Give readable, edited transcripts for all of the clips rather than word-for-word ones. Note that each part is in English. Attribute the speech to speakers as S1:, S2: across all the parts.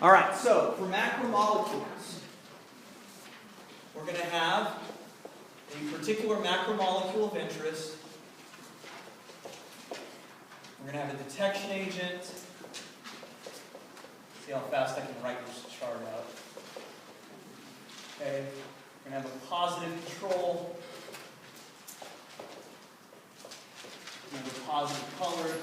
S1: All right, so for macromolecules, we're going to have a particular macromolecule of interest. We're going to have a detection agent. See how fast I can write this chart out. Okay, we're going to have a positive control. We're going to have a positive color.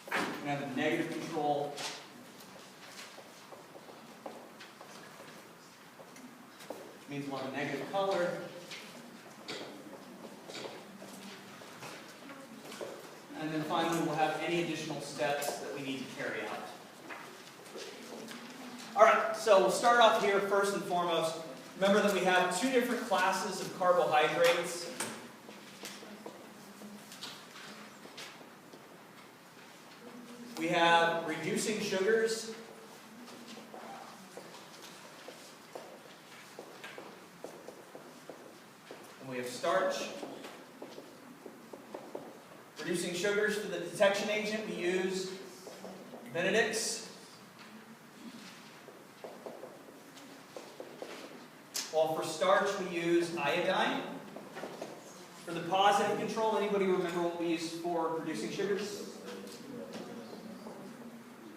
S1: We're going to have a negative control. Which means we'll have a negative color. And then finally, we'll have any additional steps that we need to carry out. All right, so we'll start off here first and foremost. Remember that we have two different classes of carbohydrates. We have reducing sugars. And we have starch. Reducing sugars for the detection agent, we use Benedict's. While for starch, we use iodine. For the positive control, anybody remember what we used for reducing sugars?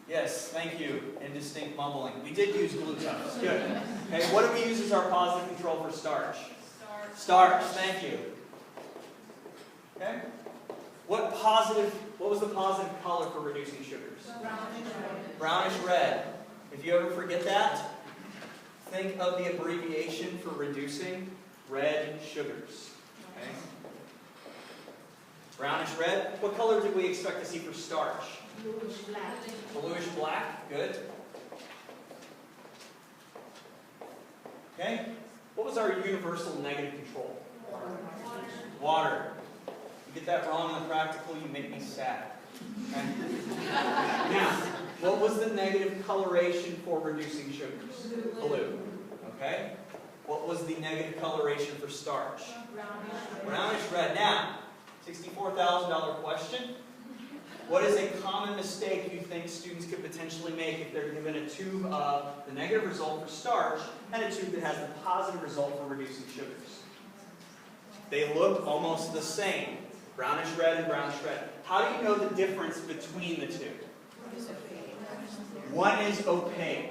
S1: Yes, thank you. Indistinct mumbling. We did use glucose. Good. Okay, what do we use as our positive control for starch? Starch, thank you. Okay? What was the positive color for reducing sugars?
S2: Brownish red.
S1: Brownish red. If you ever forget that, think of the abbreviation for reducing red sugars. Okay? Brownish red. What color did we expect to see for starch?
S2: Bluish black.
S1: Bluish black. Good. Okay. What was our universal negative control? Water. You get that wrong in the practical, you make me sad. Okay? Now, what was the negative coloration for reducing sugars? Blue. Okay. What was the negative coloration for starch? Brownish red. Now, $64,000 question. What is a common mistake you think students could potentially make if they're given a tube of the negative result for starch and a tube that has the positive result for reducing sugars? They look almost the same. Brownish red and brownish red. How do you know the difference between the two? One is opaque.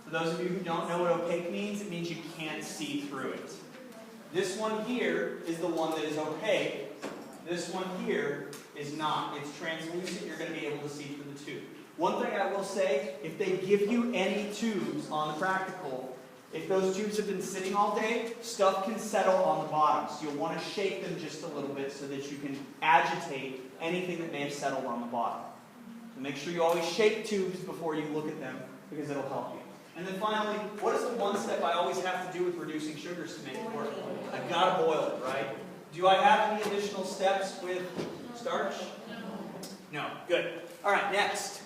S1: For those of you who don't know what opaque means, it means you can't see through it. This one here is the one that is opaque. This one here is not. It's translucent. You're going to be able to see through the tube. One thing I will say, if they give you any tubes on the practical, if those tubes have been sitting all day, stuff can settle on the bottom. So you'll want to shake them just a little bit so that you can agitate anything that may have settled on the bottom. So make sure you always shake tubes before you look at them because it'll help you. And then finally, what is the one step I always have to do with reducing sugars to make it work? I've got to boil it, right? Do I have any additional steps with starch? No. Good. All right, next.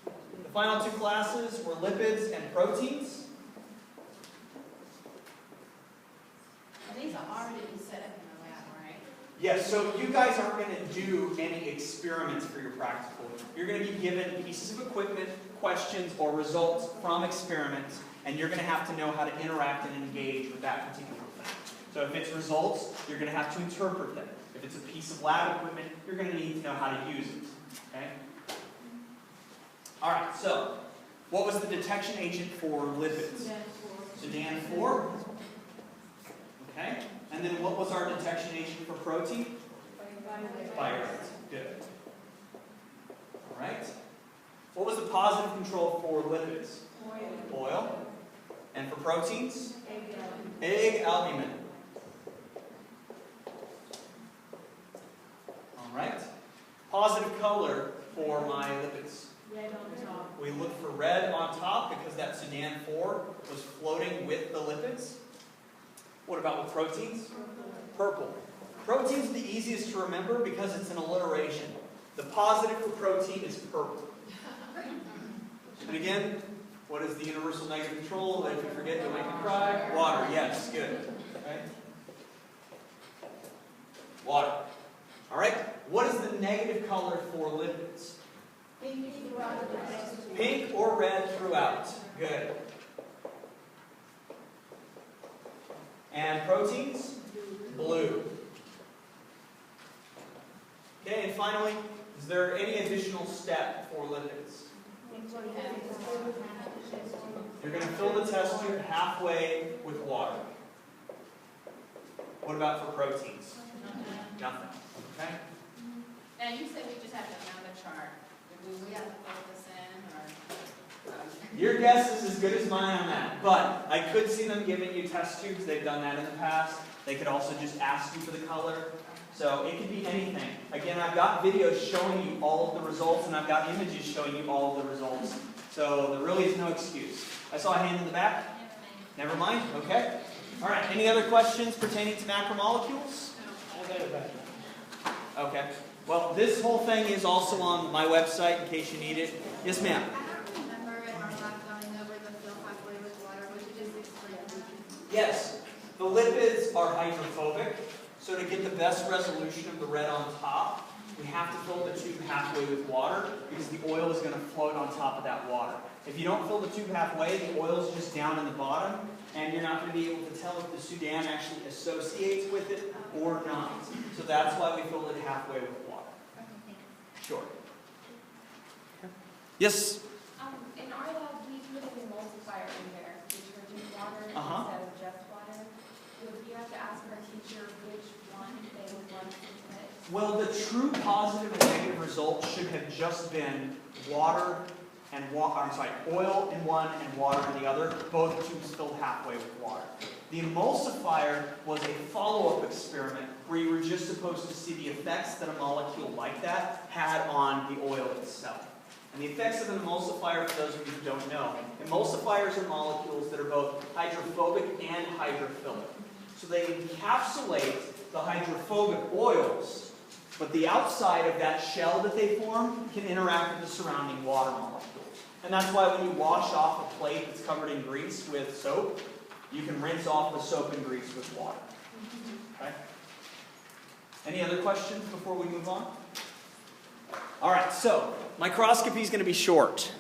S1: The final two classes were lipids and proteins.
S2: These are already set up in the lab, right?
S1: Yes, so you guys aren't going to do any experiments for your practical. You're going to be given pieces of equipment, questions, or results from experiments, and you're going to have to know how to interact and engage with that particular thing. So if it's results, you're going to have to interpret them. If it's a piece of lab equipment, you're going to need to know how to use it. Okay? All right, so what was the detection agent for lipids? Sudan-4. Okay, and then what was our detection agent for protein? Pyruvate. Good. All right. What was the positive control for lipids? Oil. And for proteins? Egg albumin. All right. Positive color for my lipids.
S2: Red on top.
S1: We look for red on top because that Sudan-4 was floating with the lipids. What about with proteins? Purple. Protein's the easiest to remember because it's an alliteration. The positive for protein is purple. And again, what is the universal negative control? If you forget, you'll make me cry. Water. Yes, good. Okay. Water. All right. What is the negative color for lipids?
S2: Pink throughout the text.
S1: Pink or red throughout. Good. And proteins? Blue. Okay, and finally, is there any additional step for lipids? You're going to fill the test tube halfway with water. What about for proteins? Nothing. Okay?
S2: And you said we just have to mount a chart. Do we have to fill this in, or?
S1: Your guess is as good as mine on that. But I could see them giving you test tubes. They've done that in the past. They could also just ask you for the color. So it could be anything. Again, I've got videos showing you all of the results, and I've got images showing you all of the results. So there really is no excuse. I saw a hand in the back. Never mind. Okay. All right. Any other questions pertaining to macromolecules? Okay. Well, this whole thing is also on my website in case you need it. Yes, ma'am.
S3: I don't remember in our lab going over the fill halfway with water. Would you just explain?
S1: Yes. The lipids are hydrophobic. So to get the best resolution of the red on top, we have to fill the tube halfway with water because the oil is going to float on top of that water. If you don't fill the tube halfway, the oil is just down in the bottom, and you're not going to be able to tell if the Sudan actually associates with it or not. So that's why we fill it halfway with water.
S3: Okay, thanks.
S1: Sure. Yes?
S4: In our lab, we put an emulsifier in there, detergent water instead of just water. Would we have to ask our teacher which one they would want to put?
S1: Well, the true positive and negative results should have just been water and oil in one and water in the other, both tubes filled halfway with water. The emulsifier was a follow-up experiment where you were just supposed to see the effects that a molecule like that had on the oil itself. And the effects of an emulsifier, for those of you who don't know, emulsifiers are molecules that are both hydrophobic and hydrophilic. So they encapsulate the hydrophobic oils, but the outside of that shell that they form can interact with the surrounding water molecules. And that's why when you wash off a plate that's covered in grease with soap, you can rinse off the soap and grease with water. Okay? Any other questions before we move on? All right, so microscopy is going to be short.